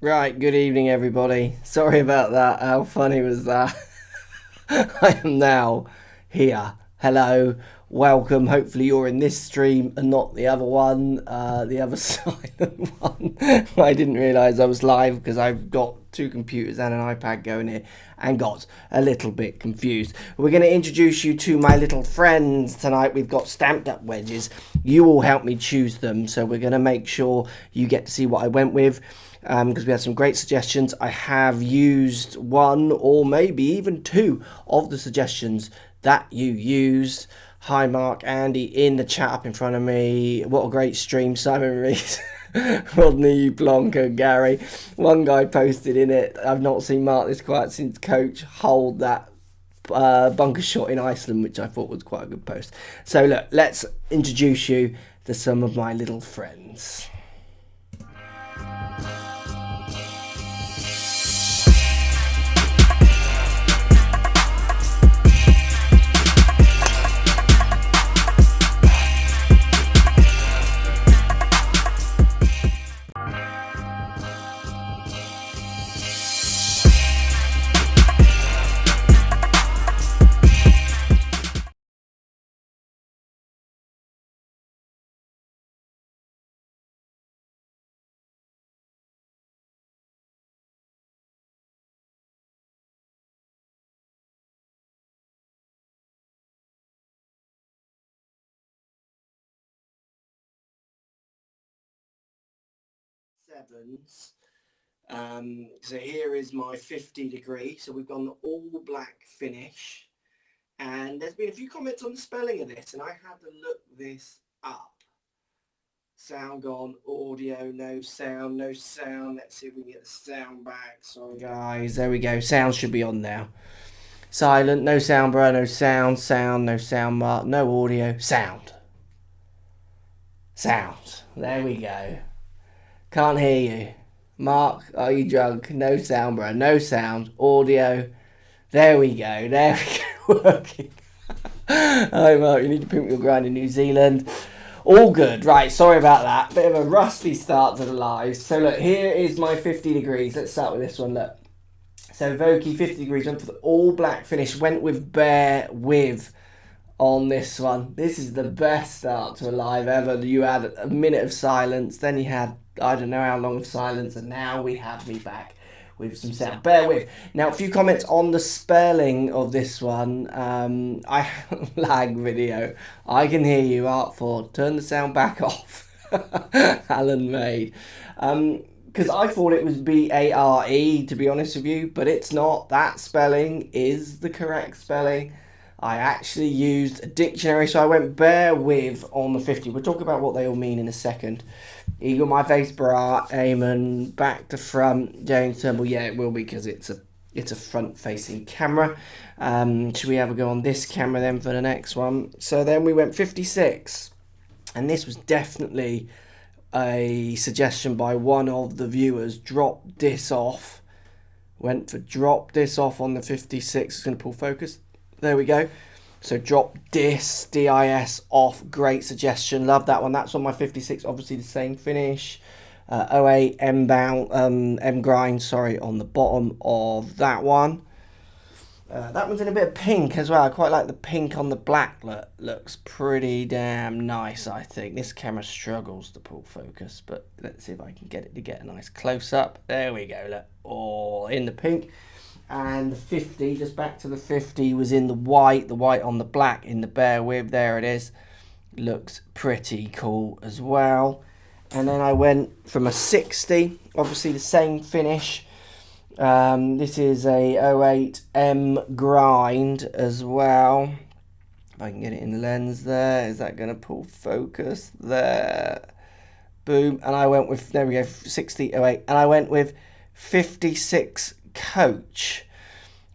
Right, good evening, everybody. Sorry about that. How funny was that? I am now here. Hello, welcome. Hopefully, you're in this stream and not the other one, the other silent one. I didn't realise I was live because I've got two computers and an iPad going here and got a little bit confused. We're going to introduce you to my little friends tonight. We've got stamped up wedges. You all helped me choose them, so we're going to make sure you get to see what I went with. Because we had some great suggestions. I have used one or maybe even two of the suggestions that you used. Hi Mark, Andy in the chat up in front of me. What a great stream. Simon Rees, Rodney Blanco, Gary. One guy posted in it, I've not seen Mark this quiet since coach hold that bunker shot in Iceland, which I thought was quite a good post. So look, let's introduce you to some of my little friends. Sevens. So here is my 50 degree. So we've gone all black finish. And there's been a few comments on the spelling of this, and I had to look this up. Sound gone, audio, no sound, no sound. Let's see if we can get the sound back. Sorry, guys. There we go. Sound should be on now. Silent, no sound, bro, no sound, no sound, Mark, no audio, sound. Sound. There we go. Can't hear you. Mark, are you drunk? No sound, bro. No sound. Audio. There we go. There we go. Working. Hi, Mark. You need to pimp your grind in New Zealand. All good. Right. Sorry about that. Bit of a rusty start to the live. So, look, here is my 50 degrees. Let's start with this one. Look. So, Vokey, 50 degrees. Went for the all black finish. Went with bear with on this one. This is the best start to a live ever. You had a minute of silence. Then you had I don't know how long of silence, and now we have me back with some sound. Bear with. Now, a few comments on the spelling of this one. I lag video. I can hear you, Artford. Turn the sound back off. Alan Made. Because I thought it was B-A-R-E, to be honest with you, but it's not. That spelling is the correct spelling. I actually used a dictionary, so I went bear with on the 50. We'll talk about what they all mean in a second. Eagle, my face, bra, Eamon, back to front, James Turnbull. Yeah, it will be because it's a front-facing camera. Should we have a go on this camera then for the next one? So then we went 56, and this was definitely a suggestion by one of the viewers. Drop this off. Went for drop this off on the 56. It's going to pull focus. There we go. So drop dis, D-I-S off. Great suggestion. Love that one. That's on my 56. Obviously the same finish. 08 M bound, M grind, sorry, on the bottom of that one. That one's in a bit of pink as well. I quite like the pink on the black. Looks pretty damn nice, I think. This camera struggles to pull focus, but let's see if I can get it to get a nice close up. There we go. Look, all in the pink. And the 50, just back to the 50, was in the white on the black in the bear with. There it is. Looks pretty cool as well. And then I went from a 60, obviously the same finish. This is a 08 M grind as well. If I can get it in the lens there. Is that going to pull focus? There. Boom. And I went with, there we go, 60, 08. And I went with 56 coach,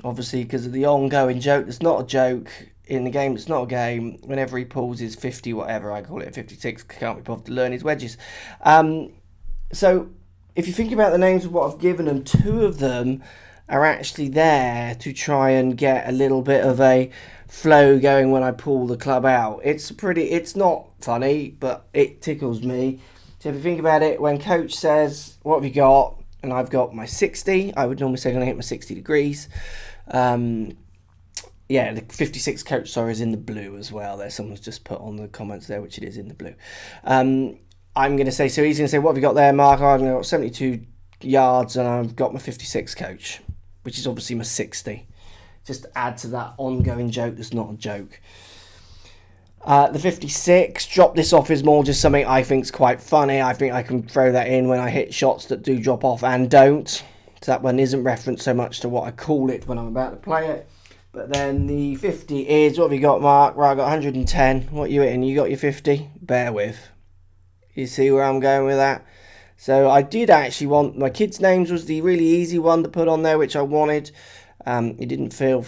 obviously because of the ongoing joke. It's not a joke in the game. It's not a game. Whenever he pulls his 50 whatever, I call it 56. Can't be bothered to learn his wedges. So if you think about the names of what I've given them, two of them are actually there to try and get a little bit of a flow going when I pull the club out. It's not funny, but it tickles me. So if you think about it, when coach says, what have you got? and I've got my 60. I would normally say I'm going to hit my 60 degrees. Yeah, the 56 coach, sorry, is in the blue as well. There, someone's just put on the comments there, which it is in the blue. I'm going to say, so he's going to say, what have you got there, Mark? I've got 72 yards, and I've got my 56 coach, which is obviously my 60. Just to add to that ongoing joke that's not a joke. The 56, drop this off, is more just something I think is quite funny. I think I can throw that in when I hit shots that do drop off and don't. So that one isn't referenced so much to what I call it when I'm about to play it. But then the 50 is, what have you got, Mark? Right, I got 110. What are you hitting? You got your 50? Bear with. You see where I'm going with that? So I did actually want, my kids' names was the really easy one to put on there, which I wanted. It didn't feel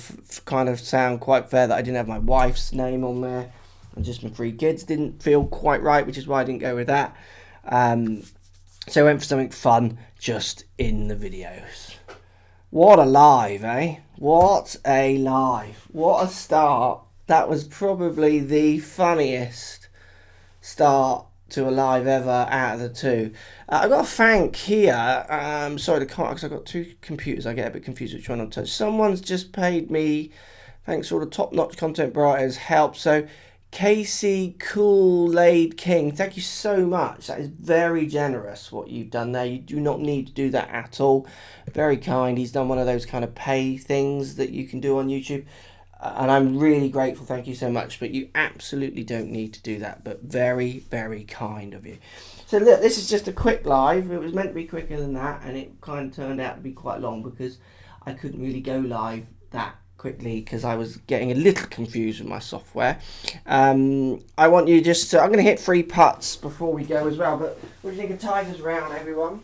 kind of sound quite fair that I didn't have my wife's name on there. And just my 3 kids didn't feel quite right, which is why I didn't go with that. So I went for something fun just in the videos. What a live, eh? What a live. What a start. That was probably the funniest start to a live ever out of the 2. I've got to thank here, sorry, because I've got 2 computers. I get a bit confused which one I'll touch. Someone's just paid me, thanks for all the top-notch content providers help. So Casey Kool-Aid King, thank you so much. That is very generous what you've done there. You do not need to do that at all. Very kind. He's done one of those kind of pay things that you can do on YouTube. And I'm really grateful. Thank you so much. But you absolutely don't need to do that. But very, very kind of you. So look, this is just a quick live. It was meant to be quicker than that. And it kind of turned out to be quite long because I couldn't really go live that quickly because I was getting a little confused with my software. I want you just to, I'm going to hit 3 putts before we go as well. But what do you think of Tiger's round, everyone?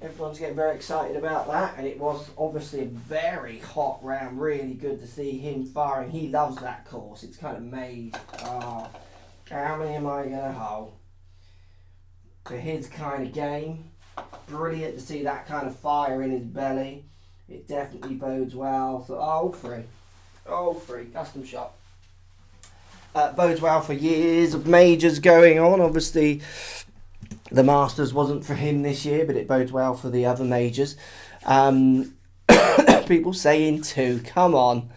Everyone's getting very excited about that, and it was obviously a very hot round. Really good to see him firing. He loves that course. It's kind of made. How many am I going to hole? For his kind of game. Brilliant to see that kind of fire in his belly. It definitely bodes well. So, all three, custom shot. Bodes well for years of majors going on. Obviously, the Masters wasn't for him this year, but it bodes well for the other majors. People saying 2. Come on.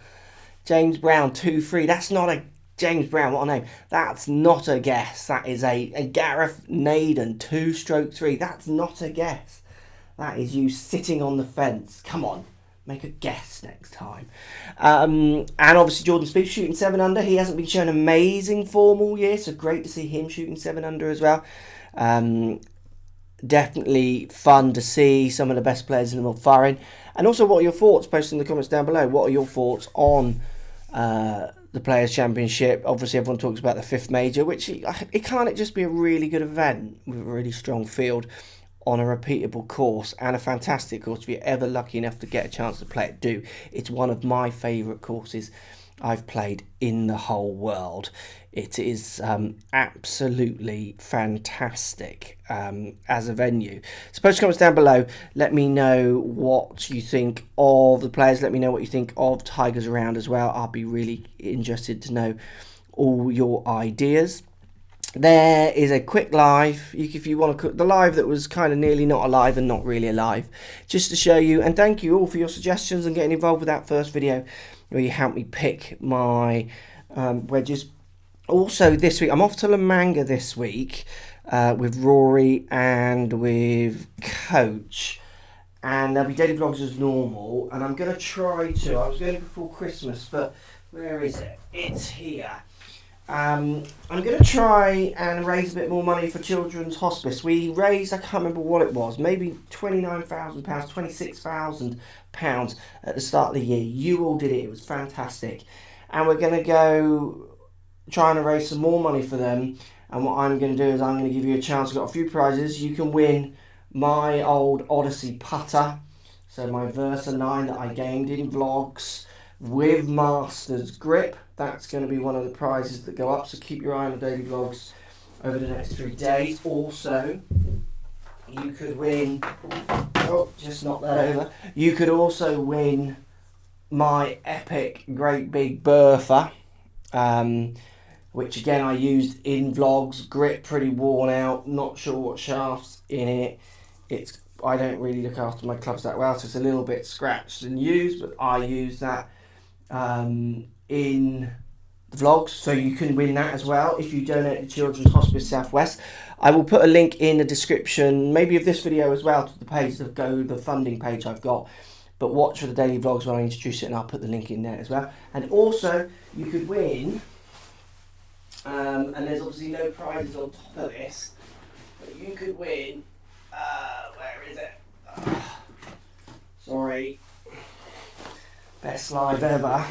James Brown, 2-3. That's not a James Brown, what a name. That's not a guess. That is a Gareth Naden, 2-3. That's not a guess. That is you sitting on the fence. Come on. Make a guess next time. And obviously Jordan Spieth shooting 7 under. He hasn't been showing amazing form all year, so great to see him shooting 7 under as well. Definitely fun to see some of the best players in the world firing. And also, what are your thoughts? Post in the comments down below. What are your thoughts on the Players' Championship? Obviously, everyone talks about the 5th major, which it can't just be a really good event with a really strong field on a repeatable course and a fantastic course. If you're ever lucky enough to get a chance to play it, do. It's one of my favourite courses I've played in the whole world. It is absolutely fantastic as a venue. So post comments down below. Let me know what you think of the players. Let me know what you think of Tigers around as well. I'll be really interested to know all your ideas. There is a quick live, if you want to, the live that was kind of nearly not alive and not really alive, just to show you, and thank you all for your suggestions and getting involved with that first video where you helped me pick my wedges. Also this week, I'm off to La Manga this week with Rory and with Coach, and there'll be daily vlogs as normal, and I'm going to try to, I was going before Christmas, but where is it? It's here. I'm going to try and raise a bit more money for Children's Hospice. We raised, I can't remember what it was, maybe £29,000, £26,000 at the start of the year. You all did it. It was fantastic. And we're going to go trying to raise some more money for them. And what I'm going to do is I'm going to give you a chance. I've got a few prizes. You can win my old Odyssey putter. So my Versa 9 that I gamed in vlogs with Masters grip. That's going to be one of the prizes that go up, so keep your eye on the daily vlogs over the next 3 days. Also, you could win, just knock that over. You could also win my epic Great Big Bertha, which again I used in vlogs. Grip pretty worn out, not sure what shaft's in it. I don't really look after my clubs that well, so it's a little bit scratched and used, but I use that in the vlogs, so you can win that as well if you donate to Children's Hospice Southwest. I will put a link in the description, maybe of this video as well, to the page that the funding page I've got. But watch for the daily vlogs when I introduce it, and I'll put the link in there as well. And also, you could win, and there's obviously no prizes on top of this, but you could win, where is it? Sorry, best live ever.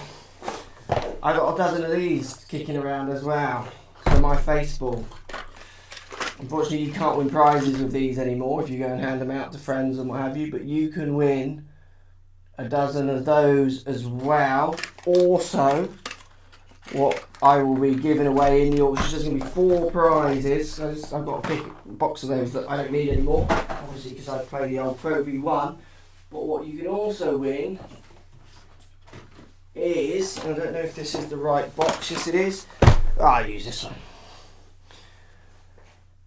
I got a dozen of these kicking around as well. So my face ball. Unfortunately, you can't win prizes with these anymore if you go and hand them out to friends and what have you, but you can win a dozen of those as well. Also, what I will be giving away in the auction, there's going to be 4 prizes. So I've got a big box of those that I don't need anymore, obviously, because I play the old Pro V1. But what you can also win is, I don't know if this is the right box, yes it is. I'll use this one.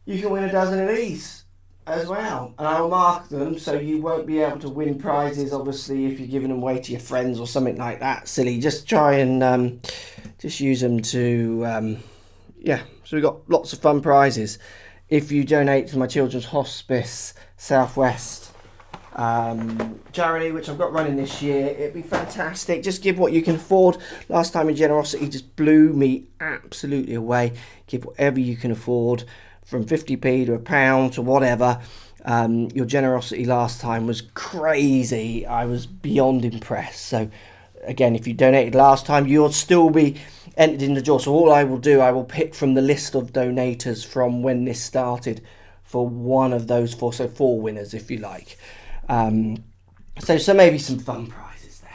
You can win a dozen of these as well, and I'll mark them so you won't be able to win prizes, obviously, if you're giving them away to your friends or something like that silly. Just try and just use them to yeah, so we've got lots of fun prizes if you donate to my Children's Hospice Southwest charity, which I've got running this year. It'd be fantastic. Just give what you can afford. Last time your generosity just blew me absolutely away. Give whatever you can afford, from 50p to £1 to whatever. Your generosity last time was crazy. I was beyond impressed. So again, if you donated last time, you'll still be entered in the draw. So all I will do, I will pick from the list of donators from when this started for one of those 4, so 4 winners if you like. So maybe some fun prizes there.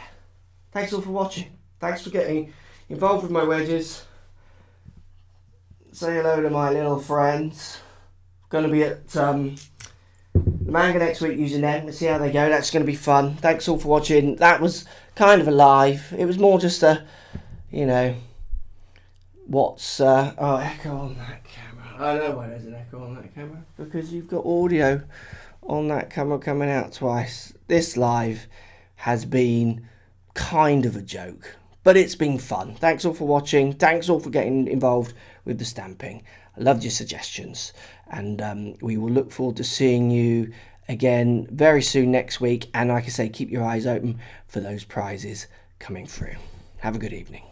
Thanks all for watching. Thanks for getting involved with my wedges. Say hello to my little friends. Going to be at the manga next week using them. Let's see how they go. That's going to be fun. Thanks all for watching. That was kind of a live. It was more just a, you know, what's oh, echo on that camera. I know why there's an echo on that camera, because you've got audio on that camera coming out twice. This live has been kind of a joke, but it's been fun. Thanks all for watching. Thanks all for getting involved with the stamping. I loved your suggestions, and we will look forward to seeing you again very soon next week. And like I say, keep your eyes open for those prizes coming through. Have a good evening.